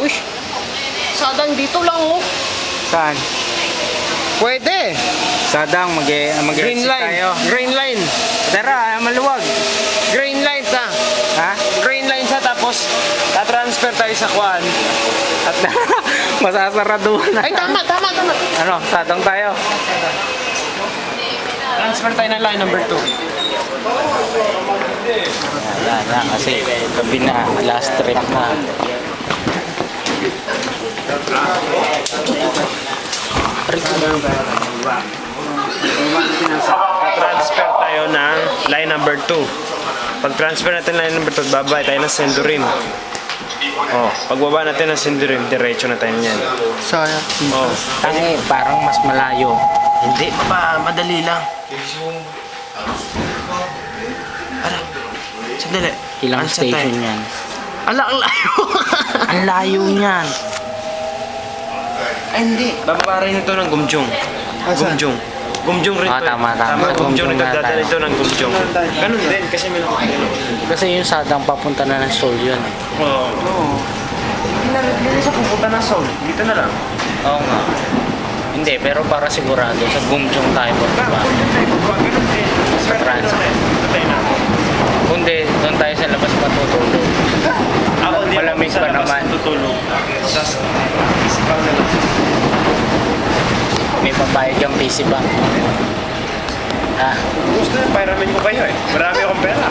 Uy, sadang dito lang oh. Saan? Pwede. Sadang, Green mag-exit line. tayo. Green line. Tara, maluwag. Green line sa. Ha? Green line sa tapos ta-transfer tayo sa Kwan. At masasaraduhan na. Ay tama. Ano, sadang tayo. Transfer tayo ng line number 2. Wala na, kasi gabi na, last trip na. Transfer tayo ng line number 2. Pag transfer natin line number 2, babay tayo ng Sendurim. Oh, pagbaba natin ng Sendurim, diretso na tayo niyan. Sayang. Oh. Tangi, parang mas malayo. Hindi pa, madali lang. Ala, sandali. Ilang Ansa tayo? station yan? Ala, ang layo. Ang layo niyan. Ay, hindi. Bababa rin ito ng Gumjung. Gumjung. Gumjung rin Ah, to. tama. Gumjung rin Gumjung ito. na Dadala tayo. ito ng Gumjung. Ganun din, kasi may Kasi yung sadang papunta na ng Seoul yun. Oo. Hindi siya pupunta ng Seoul. Dito na lang. Oo nga. Hindi, pero para sigurado, sa Gumjung tayo bababa. Ganun din. Sa transfer. Patay na. Kundi, doon tayo sa labas matutulog. Ako hindi Malamig ako sa pa labas naman. tutulog. Sa physical na lang. May pabayad yung PC bank. Ha? Gusto na, pairamin ko kayo eh. Marami akong pera.